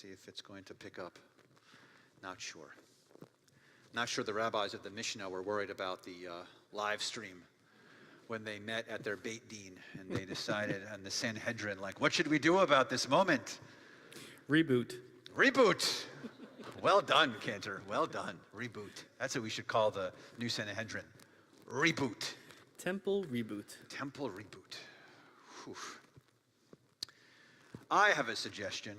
See if it's going to pick up. Not sure. Not sure the rabbis of the Mishnah were worried about the live stream when they met at their Beit Din and they decided on the Sanhedrin, like, what should we do about this moment? Reboot. Reboot. Well done, Cantor. Well done. Reboot. That's what we should call the new Sanhedrin. Reboot. Temple reboot. Temple reboot. Whew. I have a suggestion.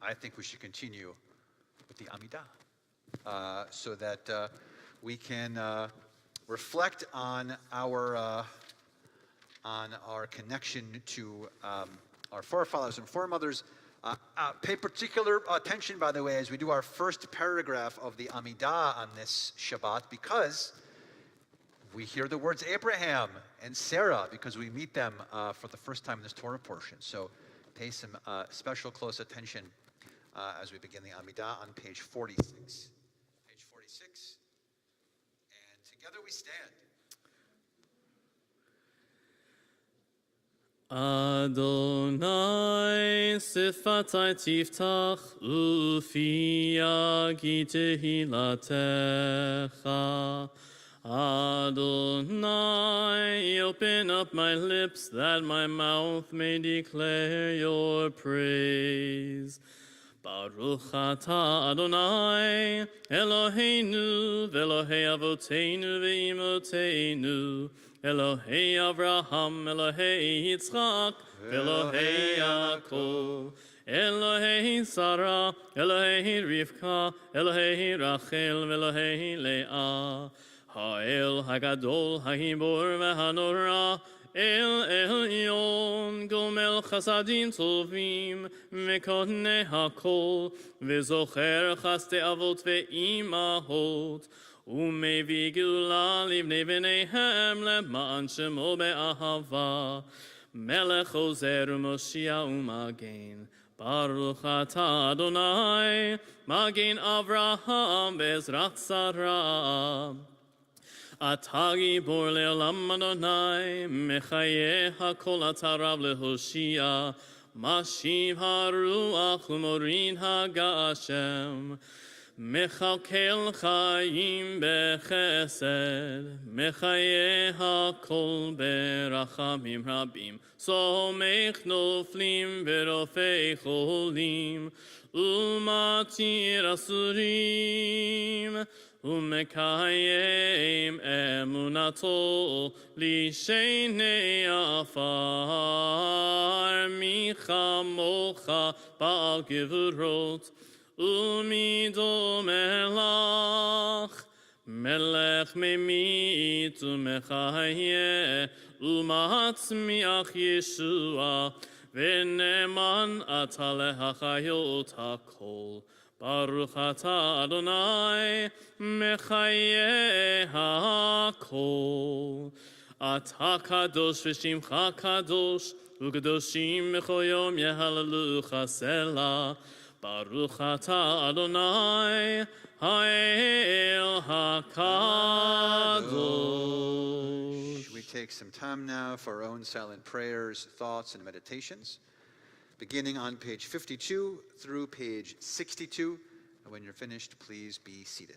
I think we should continue with the Amidah so that we can reflect on our connection to our forefathers and foremothers. Pay particular attention, by the way, as we do our first paragraph of the Amidah on this Shabbat, because we hear the words Abraham and Sarah, because we meet them for the first time in this Torah portion. So pay some special close attention as we begin the Amidah on page 46. Page 46. And together we stand. Adonai sifatai tiftach ufi yagi tehilatecha. Adonai, open up my lips that my mouth may declare your praise. Baruch atah Adonai, Eloheinu, v'Elohei avoteinu v'imotenu, Elohei Avraham, Elohei Yitzchak, Elohei Yaakov, Elohei Sarah, Elohei Rivka, Elohei Rachel, Elohei Leah, Ha'el Hagadol, Ha'gibor v'Hanora, El Elyon, Gomel Chasadim Tovim, Mekodne HaKol, V'zocher Chaste Avot ve'imahot, Umevi Gula Livnei B'neihem Le'man Shemo Be'ahava, Melech Ozer Moshiach U'Magen, Baruch atah Adonai, Magen Avraham Be'ezrat Sarah. Atagi bor le'olam Adonai, Mechaye hakol atarav lehoshia, Mashiv haruach u'morin hagashem, Mechalkel chayim bechesed, Mechaye hakol berachamim rabim, Somech noflim verofei cholim, Umatir asurim, Umekayim emunato lishenei afar michamocha ba'al gevurot umido melach melech memit umechaye umatzmiach Yeshua v'neman atale hachayot hakol. Baruch atah Adonai, Mechaye HaKol. Atah kadosh v'shimcha kadosh, u'kadoshim b'chol yom yehallelucha selah. Baruch atah Adonai, Ha'el HaKadosh. We take some time now for our own silent prayers, thoughts, and meditations, beginning on page 52 through page 62. And when you're finished, please be seated.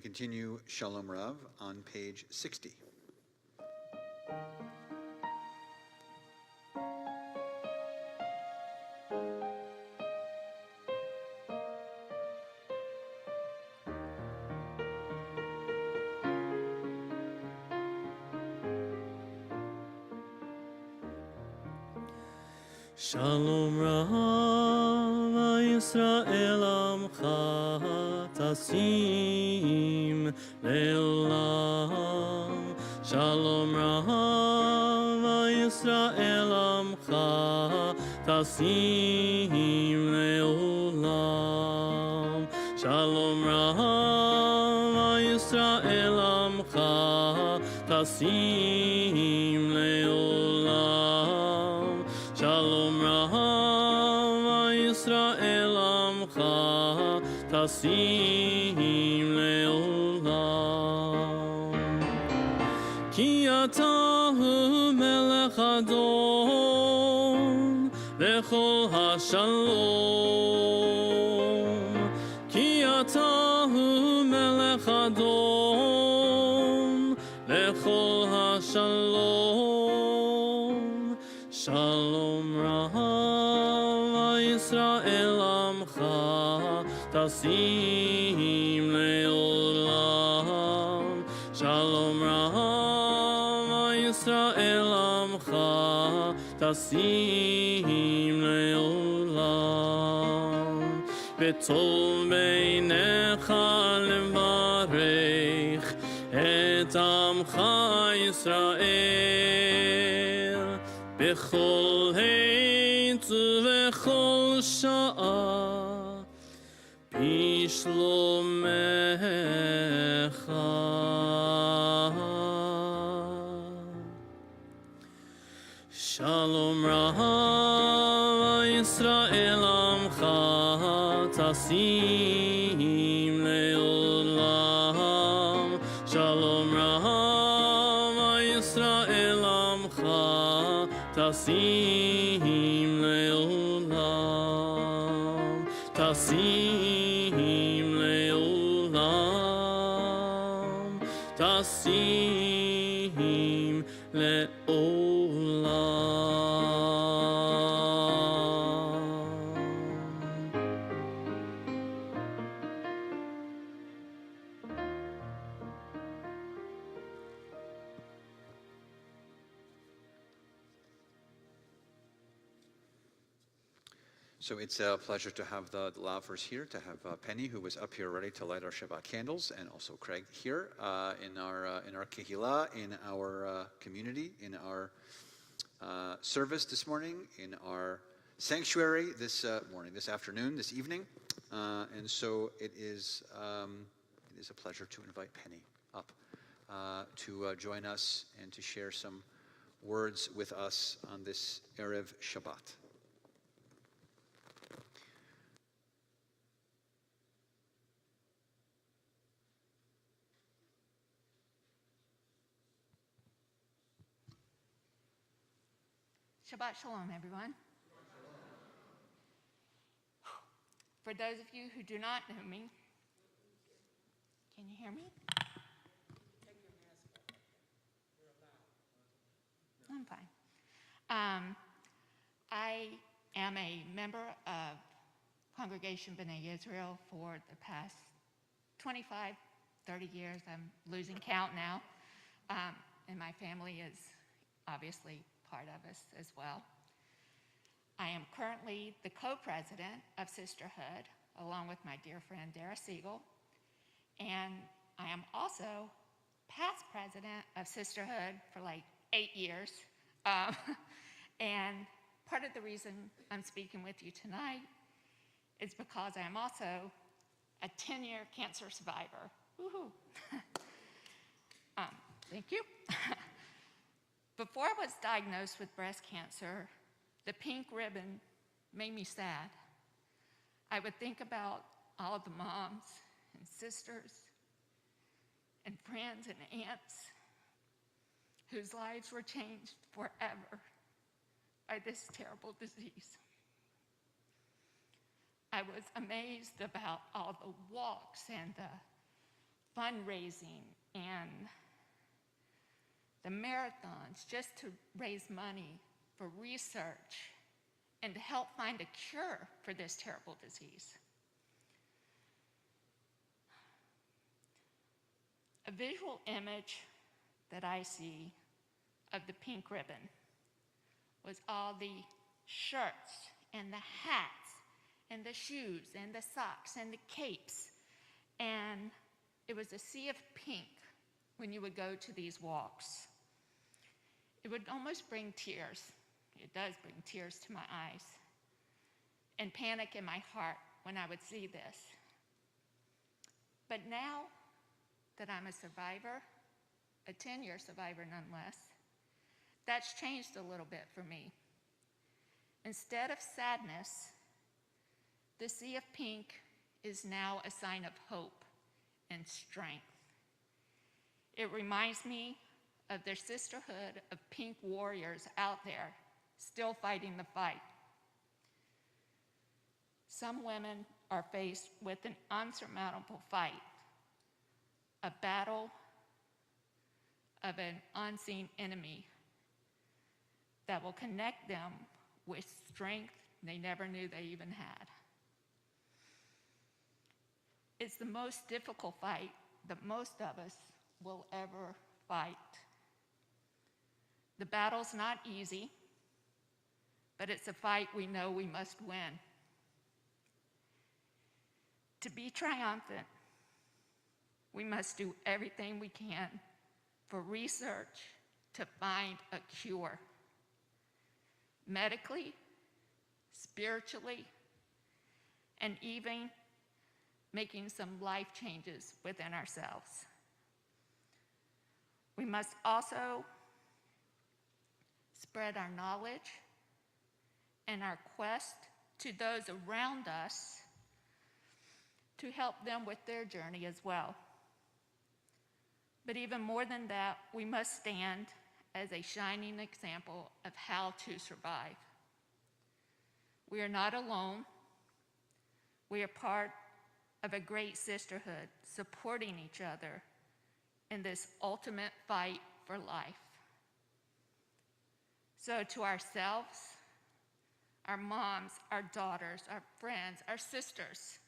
We continue Shalom Rav on page 60. Shalom Rav Yisrael Amcha Tasim Le'olam. Shalom Rav Yisrael Amcha Tasim Le'olam. Shalom Rav Yisrael Amcha Tasim Le'olam. Shalom Rav Yisrael Amcha Tasim Le'olam. Ki atahu melech adon v'chol hashalom. Ki atahu melech adon v'chol hashalom. Shalom Rav Yisrael Amcha Tasim Le'olam. Shalom Rav Yisrael Amcha Tasim Le'olam. V'tov beinecha levarech et Amcha Yisrael bechol heit v'chol sha'a bishlomecha. Shalom Rav Yisrael Amcha Tasim Le'olam. Shalom Rav Yisrael Amcha Tasim Le'olam. Tasim Le'olam. Tasim Le'olam. So it's a pleasure to have the Lavers here, to have Penny, who was up here ready to light our Shabbat candles, and also Craig here in our kehillah, in our community, in our service this morning, in our sanctuary this morning, this afternoon, this evening, and so it is a pleasure to invite Penny up to join us and to share some words with us on this Erev Shabbat. Shabbat Shalom, everyone. For those of you who do not know me, can you hear me? I'm fine. I am a member of Congregation B'nai Israel for the past 25, 30 years. I'm losing count now. And my family is obviously part of us as well. I am currently the co-president of Sisterhood, along with my dear friend Dara Siegle. And I am also past president of Sisterhood for like 8 years. And part of the reason I'm speaking with you tonight is because I am also a 10-year cancer survivor. Woohoo! Thank you. Before I was diagnosed with breast cancer, the pink ribbon made me sad. I would think about all of the moms and sisters and friends and aunts whose lives were changed forever by this terrible disease. I was amazed about all the walks and the fundraising and the marathons just to raise money for research and to help find a cure for this terrible disease. A visual image that I see of the pink ribbon was all the shirts and the hats and the shoes and the socks and the capes. And it was a sea of pink when you would go to these walks. It would almost bring tears. It does bring tears to my eyes and panic in my heart when I would see this. But now that I'm a survivor, a 10-year survivor nonetheless, that's changed a little bit for me. Instead of sadness, the sea of pink is now a sign of hope and strength. It reminds me of their sisterhood of pink warriors out there still fighting the fight. Some women are faced with an unsurmountable fight, a battle of an unseen enemy that will connect them with strength they never knew they even had. It's the most difficult fight that most of us will ever fight. The battle's not easy, but it's a fight we know we must win. To be triumphant, we must do everything we can for research to find a cure. Medically, spiritually, and even making some life changes within ourselves. We must also spread our knowledge and our quest to those around us to help them with their journey as well. But even more than that, we must stand as a shining example of how to survive. We are not alone. We are part of a great sisterhood, supporting each other in this ultimate fight for life. So to ourselves, our moms, our daughters, our friends, our sisters,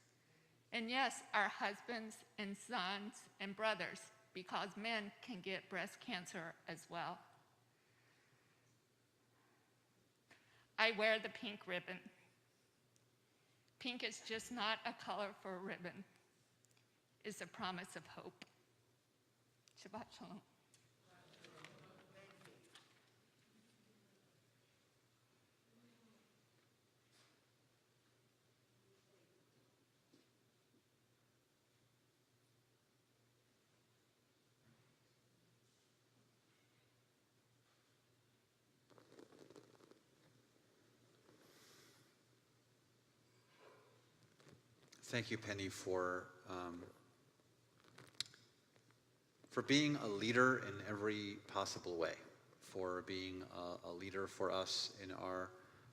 and yes, our husbands and sons and brothers, because men can get breast cancer as well. I wear the pink ribbon. Pink is just not a color for a ribbon. It's a promise of hope. Shabbat Shalom. Thank you, Penny, for being a leader in every possible way, for being a leader for us in our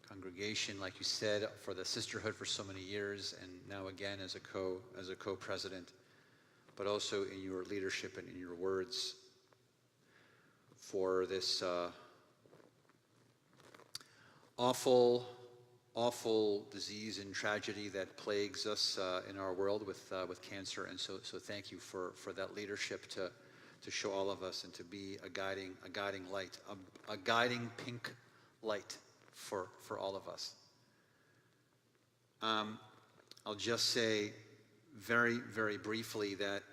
congregation, like you said, for the sisterhood for so many years, and now again as a co-president, but also in your leadership and in your words for this awful disease and tragedy that plagues us in our world with cancer. And so thank you for that leadership to show all of us and to be a guiding light, a guiding pink light for all of us. I'll just say very, very briefly that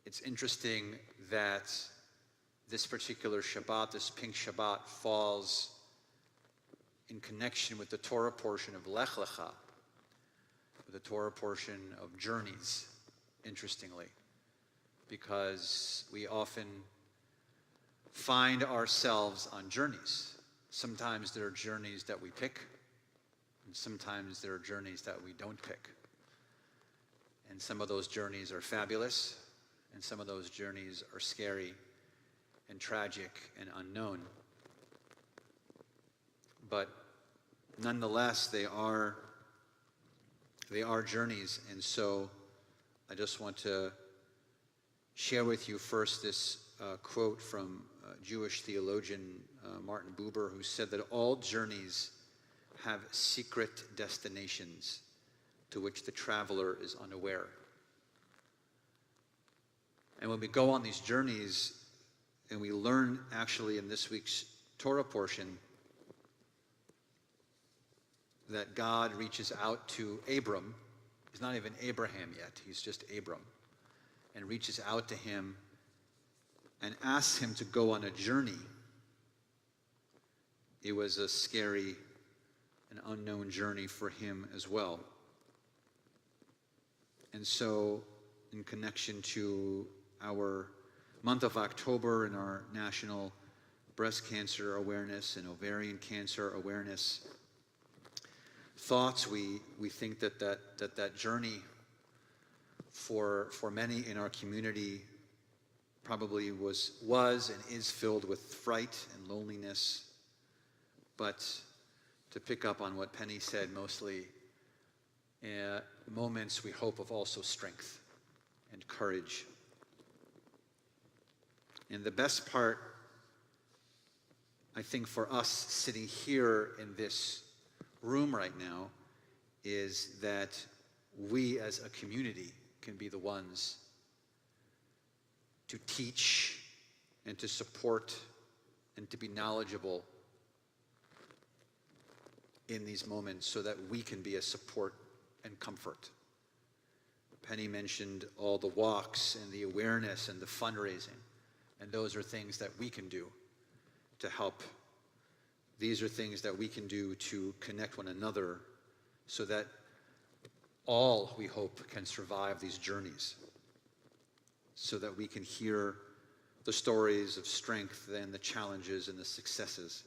it's interesting that this particular Shabbat, this pink Shabbat, falls in connection with the Torah portion of Lech Lecha, with the Torah portion of journeys, interestingly, because we often find ourselves on journeys. Sometimes there are journeys that we pick, and sometimes there are journeys that we don't pick. And some of those journeys are fabulous, and some of those journeys are scary and tragic and unknown. But nonetheless, they are journeys, and so I just want to share with you first this quote from Jewish theologian Martin Buber, who said that all journeys have secret destinations to which the traveler is unaware. And when we go on these journeys, and we learn actually in this week's Torah portion that God reaches out to Abram. He's not even Abraham yet, he's just Abram. And reaches out to him and asks him to go on a journey. It was a scary and unknown journey for him as well. And so, in connection to our month of October and our National Breast Cancer Awareness and Ovarian Cancer Awareness thoughts, we think that journey for many in our community probably was and is filled with fright and loneliness. But to pick up on what Penny said, mostly moments, we hope, of also strength and courage. And the best part, I think, for us sitting here in this room right now is that we as a community can be the ones to teach and to support and to be knowledgeable in these moments so that we can be a support and comfort. Penny mentioned all the walks and the awareness and the fundraising, and those are things that we can do to help. These are things that we can do to connect one another so that all, we hope, can survive these journeys, so that we can hear the stories of strength and the challenges and the successes.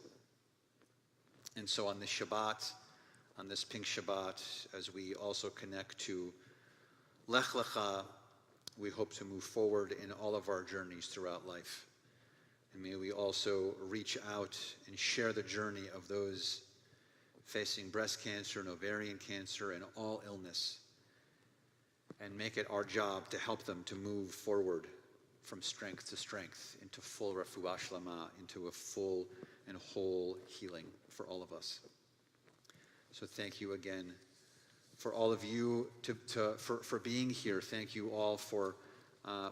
And so on this Shabbat, on this Pink Shabbat, as we also connect to Lech Lecha, we hope to move forward in all of our journeys throughout life. And may we also reach out and share the journey of those facing breast cancer and ovarian cancer and all illness, and make it our job to help them to move forward from strength to strength into full refuah shlama, into a full and whole healing for all of us. So thank you again for all of you for being here. Thank you all for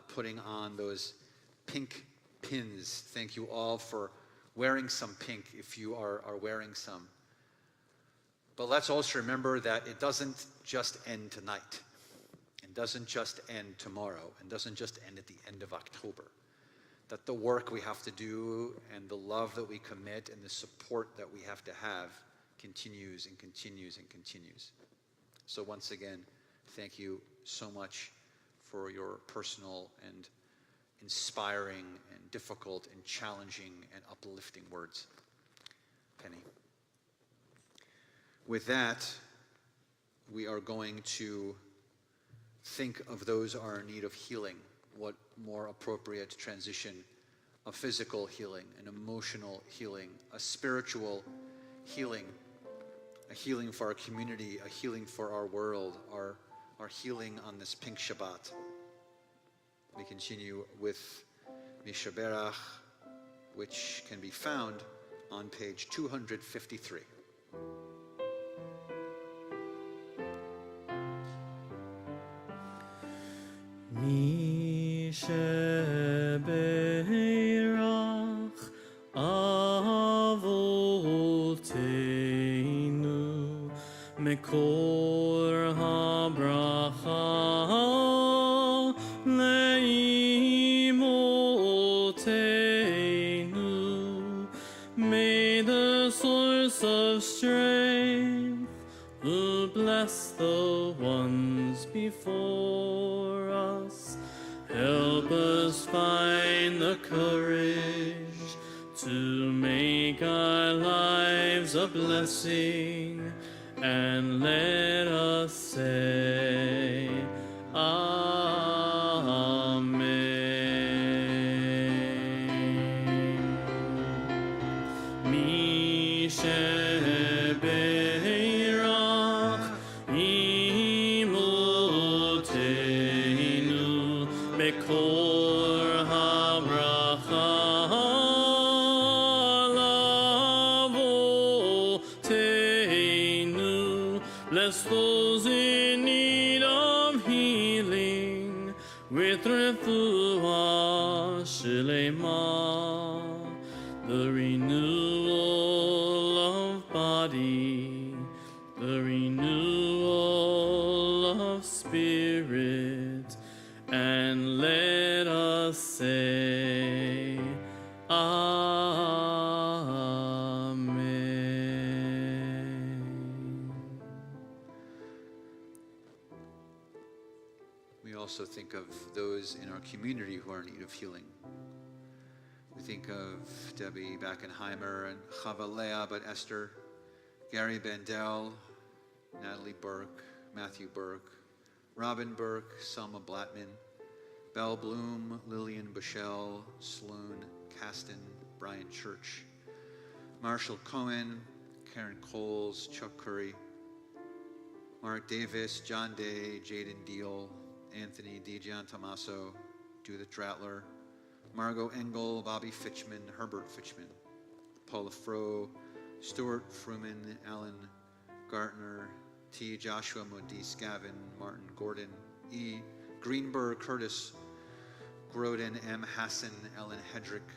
putting on those pink pins. Thank you all for wearing some pink if you are wearing some. But let's also remember that it doesn't just end tonight. It doesn't just end tomorrow. It doesn't just end at the end of October. That the work we have to do and the love that we commit and the support that we have to have continues and continues and continues. So once again, thank you so much for your personal and inspiring and difficult and challenging and uplifting words. Penny. With that, we are going to think of those who are in need of healing. What more appropriate transition of physical healing, an emotional healing, a spiritual healing, a healing for our community, a healing for our world, our healing on this Pink Shabbat. We continue with Mishaberach, which can be found on page 253. Mishaberach Avoteinu Mekor HaBracha Leimotenu. May the source of strength who bless the ones before us, help us find the courage to make our lives a blessing, and let us say Amen. Mishaberach Imotenu Mekor with refuah shlema, the renewal of body, the renewal of spirit, and let us say, Amen. We also think of those in our community who are in need of healing. We think of Debbie Backenheimer and Chava Leah, but Esther, Gary Bandel, Natalie Burke, Matthew Burke, Robin Burke, Selma Blattman, Belle Bloom, Lillian Bushell, Sloan Caston, Brian Church, Marshall Cohen, Karen Coles, Chuck Curry, Mark Davis, John Day, Jaden Deal, Anthony DiGian Tommaso, Judith Dratler, Margot Engel, Bobby Fitchman, Herbert Fitchman, Paula Froh, Stuart Fruman, Alan Gartner, T. Joshua Modise Gavin, Martin Gordon, E. Greenberg, Curtis Groden, M. Hassan, Ellen Hedrick,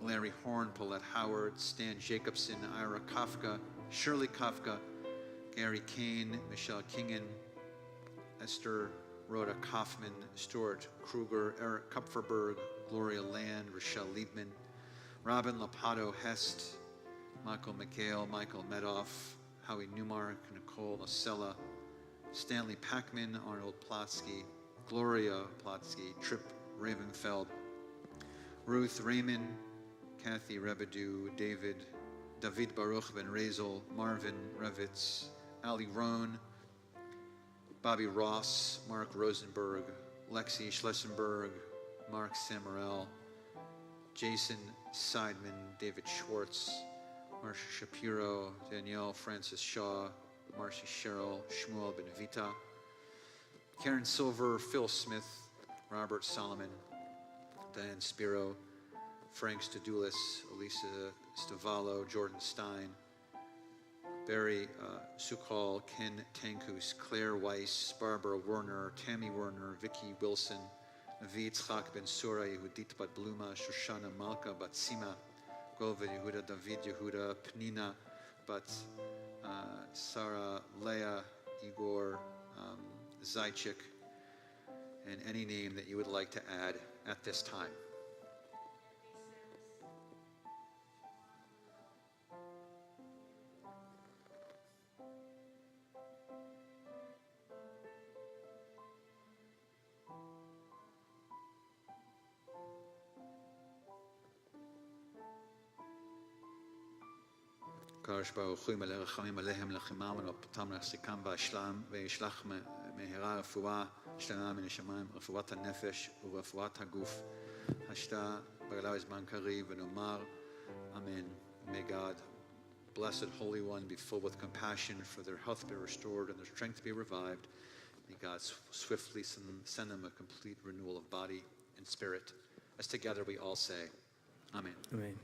Larry Horn, Paulette Howard, Stan Jacobson, Ira Kafka, Shirley Kafka, Gary Kane, Michelle Kingen, Esther Rhoda Kaufman, Stuart Kruger, Eric Kupferberg, Gloria Land, Rochelle Liebman, Robin Lapato Hest, Michael McHale, Michael Medoff, Howie Newmark, Nicole Nocella, Stanley Packman, Arnold Plotsky, Gloria Plotsky, Trip Ravenfeld, Ruth Raymond, Kathy Rebedu, David Baruch Ben Razel, Marvin Revitz, Ali Rohn, Bobby Ross, Mark Rosenberg, Lexi Schlessenberg, Mark Samarel, Jason Seidman, David Schwartz, Marcia Shapiro, Danielle Francis Shaw, Marcy Sherrill, Shmuel Benvita, Karen Silver, Phil Smith, Robert Solomon, Diane Spiro, Frank Stadulis, Elisa Stavalo, Jordan Stein, Barry Sukal, Ken Tankus, Claire Weiss, Barbara Werner, Tammy Werner, Vicky Wilson, Navid Tzchak Ben Sura, Yehudit Bat Bluma, Shoshana Malka Bat Sima, Gova Yehuda, David Yehuda, Pnina Bat Sarah, Leah, Igor, Zaychik, and any name that you would like to add at this time. Kadosh Baruch Hu Melech Rachamim Aleichem Lechimam V'Nopatam L'Chzikam V'Ashlam V'Yishlach Mehera Refuah Shlema Min Hashamayim Refuat HaNefesh U'Refuat HaGuf Hashta B'Galav Zman Kariv V'Nomar Amen. May God, blessed Holy One, be filled with compassion for their health be restored and their strength be revived. May God swiftly send them a complete renewal of body and spirit. As together we all say, Amen. Amen.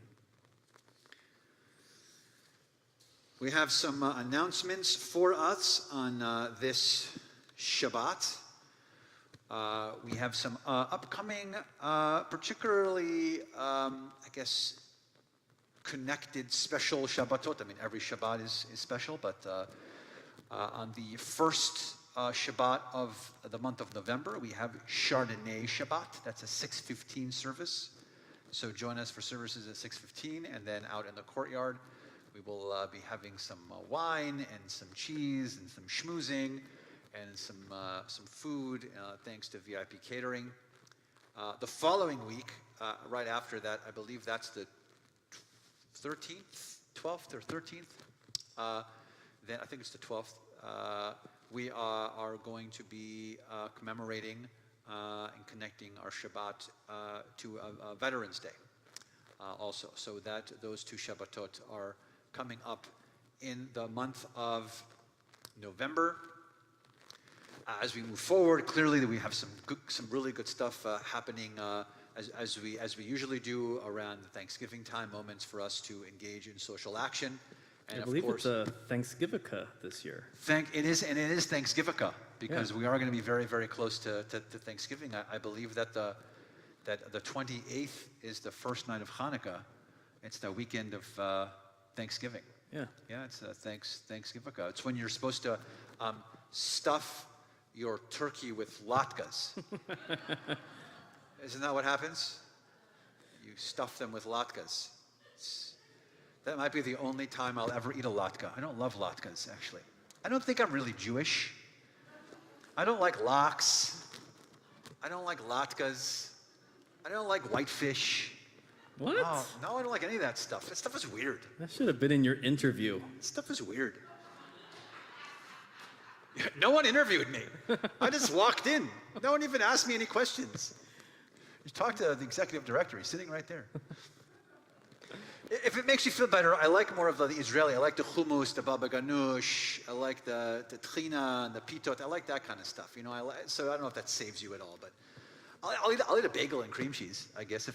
We have some announcements for us on this Shabbat. We have some upcoming, particularly, connected special Shabbatot. I mean, every Shabbat is special, but on the first Shabbat of the month of November, we have Chardonnay Shabbat. That's a 6:15 service. So join us for services at 6:15, and then out in the courtyard, we will be having some wine and some cheese and some schmoozing and some food, thanks to VIP Catering. The following week, right after that, I believe that's the 12th or 13th. Then I think it's the 12th. We are going to be commemorating and connecting our Shabbat to Veterans Day also. So that those two Shabbatot are coming up in the month of November. As we move forward, clearly we have some really good stuff happening as we usually do around the Thanksgiving time, moments for us to engage in social action. And I believe it's a Thanksgivica this year. It is Thanksgivica. because we are going to be very, very close to Thanksgiving. I believe that the 28th is the first night of Hanukkah. It's the weekend of Thanksgiving. Yeah. Yeah, it's Thanksgiving. It's when you're supposed to stuff your turkey with latkes. Isn't that what happens? You stuff them with latkes. That might be the only time I'll ever eat a latke. I don't love latkes, actually. I don't think I'm really Jewish. I don't like lox. I don't like latkes. I don't like whitefish. What? No, I don't like any of that stuff. That stuff is weird. That should have been in your interview. That stuff is weird. No one interviewed me. I just walked in. No one even asked me any questions. You talk to the executive director. He's sitting right there. If it makes you feel better, I like more of the Israeli. I like the hummus, the baba ganoush. I like the trina and the pitot. I like that kind of stuff. You know, so I don't know if that saves you at all, but I'll eat a bagel and cream cheese, I guess,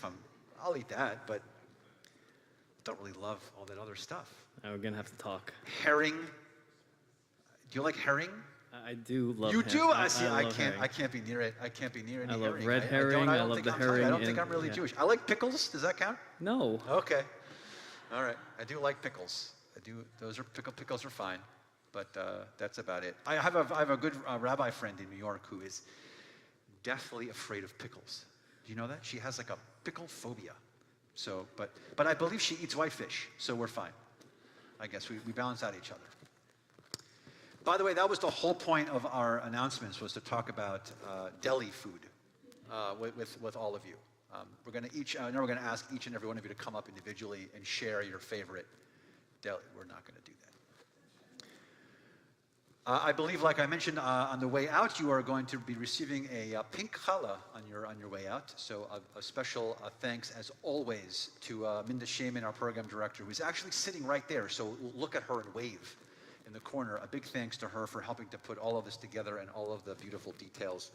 I'll eat that, but I don't really love all that other stuff. We're gonna have to talk. Herring. Do you like herring? I do love. You do? I I can't be near it. I can't be near any herring. I love red herring. I love the herring. I don't think I'm really Jewish. I like pickles. Does that count? No. Okay. All right. I do like pickles. I do. Those are pickles are fine, but that's about it. I have a good rabbi friend in New York who is deathly afraid of pickles. Do you know that? She has like a pickle phobia. So, but I believe she eats whitefish, so we're fine. I guess we balance out each other. By the way, that was the whole point of our announcements, was to talk about deli food with all of you. We're going to now we're going to ask each and every one of you to come up individually and share your favorite deli. We're not going to do that. I believe, like I mentioned on the way out, you are going to be receiving a pink challah on your way out. So a special thanks, as always, to Minda Shaman, our program director, who's actually sitting right there. So look at her and wave in the corner. A big thanks to her for helping to put all of this together and all of the beautiful details.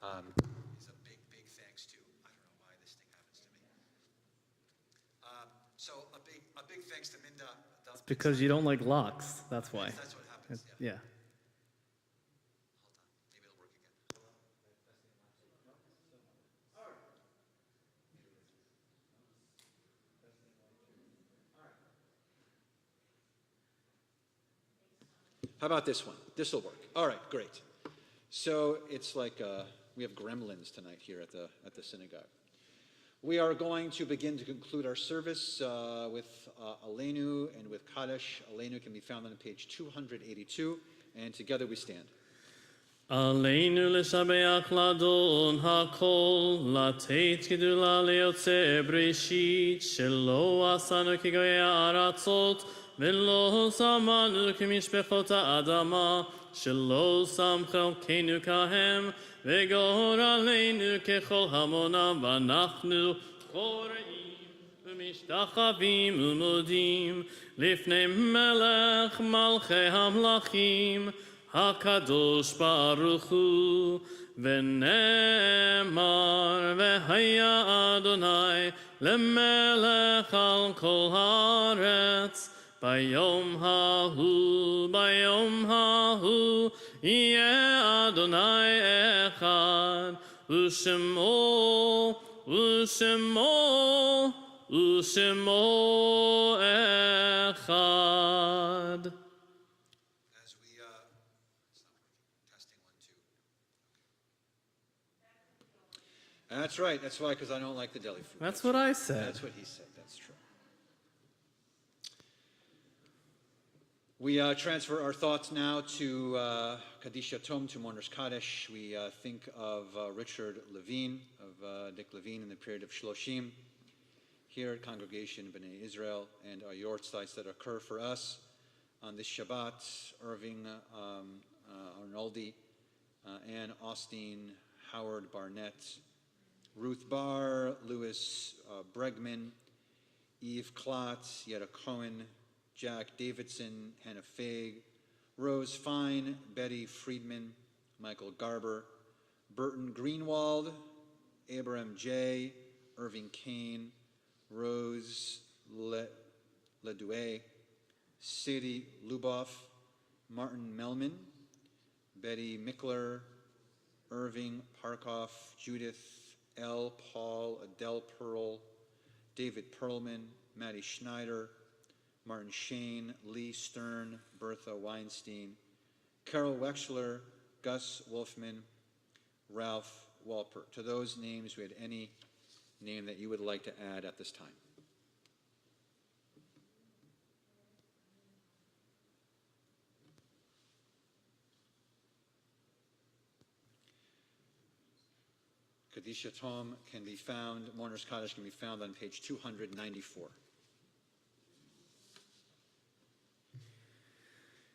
It's a big thanks to. I don't know why this thing happens to me. So a big thanks to Minda. It's because you don't like locks. That's why. That's what happens. Yeah. Maybe it'll work again. How about this one? This will work. All right, great. So it's like we have gremlins tonight here at the synagogue. We are going to begin to conclude our service with Layne and with Kaddish. Layne can be found on page 282, and together we stand. עלינו לשבח לאדון הכל, לתת גדולה ליוצר בראשית, שלא עשנו כגויי הארצות, ולא שמנו כמשפחות האדמה, שלא שם חלקנו כהם, וגור עלינו ככל המונם, ואנחנו קוראים ומשתחווים ומודים לפני מלך מלכי המלכים, הקדוש ברוך הוא, ונאמר והיה אדוני למלך על כל הארץ, ביום ההוא יהיה אדוני אחד, ושמו אחד. That's right. That's why, because I don't like the deli food. That's what I said. That's what he said. That's true. We transfer our thoughts now to Kaddish Yatom, to Mourner's Kaddish. We think of Richard Levine, of Dick Levine in the period of Shloshim, here at Congregation B'nai Israel, and our yortzites that occur for us on this Shabbat: Irving Arnoldi, Ann Austin, Howard Barnett, Ruth Barr, Louis Bregman, Eve Klotz, Yetta Cohen, Jack Davidson, Hannah Faig, Rose Fine, Betty Friedman, Michael Garber, Burton Greenwald, Abraham J., Irving Kane, Rose Ledoué, Sadie Luboff, Martin Melman, Betty Mickler, Irving Parkoff, Judith L. Paul, Adele Pearl, David Perlman, Maddie Schneider, Martin Shane, Lee Stern, Bertha Weinstein, Carol Wexler, Gus Wolfman, Ralph Walpert. To those names, we had any name that you would like to add at this time? Kaddish Yatom can be found, Mourner's Kaddish can be found on page 294.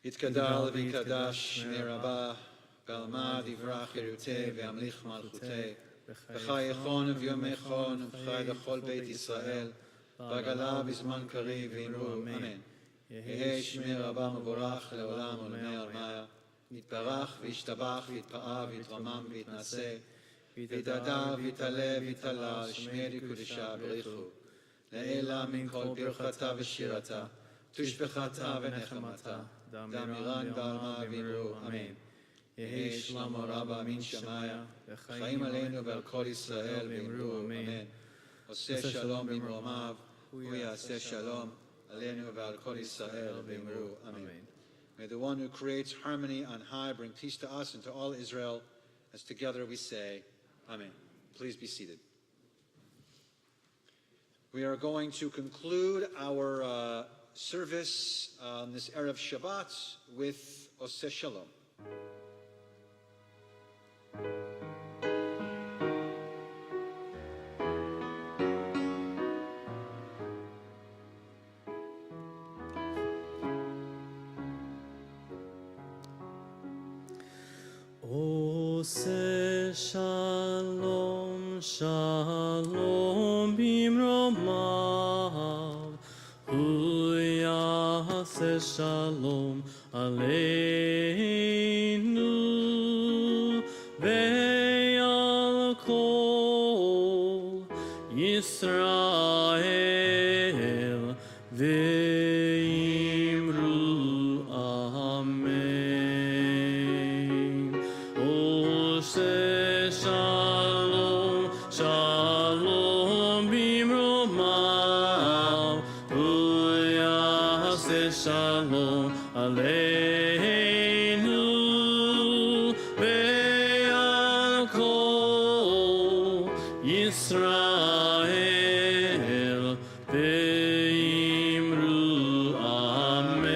Yitkadal v'yikadash shmei rabah, v'almad yivrach yeruteh v'yamlich malchuteh, v'chayechon v'yomechon v'chay l'chol beit Yisrael, v'agala b'zman kariv v'imru amen. Yehei shmei rabah mevorach le'olam u'lemei almaya, yitbarach v'yishtabach v'yitpa'a v'yitramam v'yitnaseh, ויתהדר ויתעלה ויתעלה לשמי קודשה בריחו לעילה מן כל ברכתה ושירתה תשבחתה ונחמתה דאמירן בעלמה ואמרו אמן. יהי שלמה רבה מן שמיה וחיים עלינו ועל כל ישראל ואמרו אמן. עושה שלום במרומיו הוא יעשה שלום עלינו ועל כל ישראל ואמרו אמן. May the one who creates harmony on high bring peace to us and to all Israel, as together we say Amen. Please be seated. We are going to conclude our service on this Erev Shabbat with Oseh Shalom. Oseh Shalom, Shalom bimromav, Hu yaseh Shalom aleinu, ve'al kol Yisrael, ve'imru amen. Oseh Shalom, Shalom bimromav, Hu yaseh Shalom aleinu, ve'al kol Yisrael, ve'imru amen.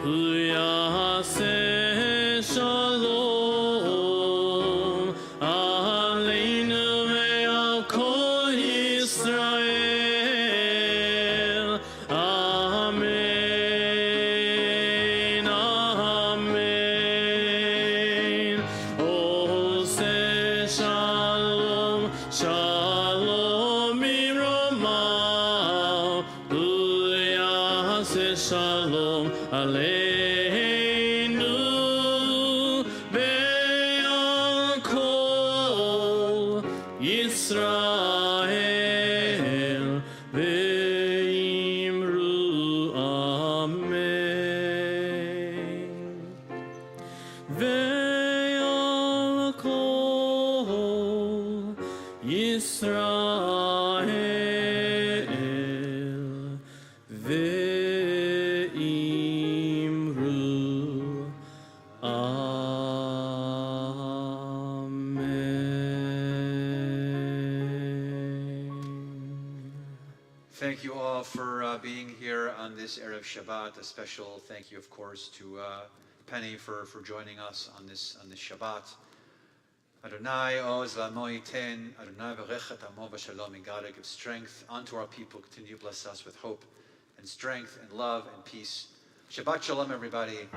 Hu yaseh Shalom aleinu ve'al kol Yisrael. Amen, amen. Oseh Shalom, Shalom bimromav, Hu yaseh Shalom aleinu, ve'al kol Yisrael, ve'imru amen. Ve'al kol Yisrael, ve'imru amen. Thank you all for being here on this Erev Shabbat. A special thank you, of course, to Penny for joining us on this Shabbat. Adonai oz la'amo yiten, Adonai v'rechet amo v'shalom. May God give strength unto our people. Continue to bless us with hope and strength and love and peace. Shabbat shalom, everybody.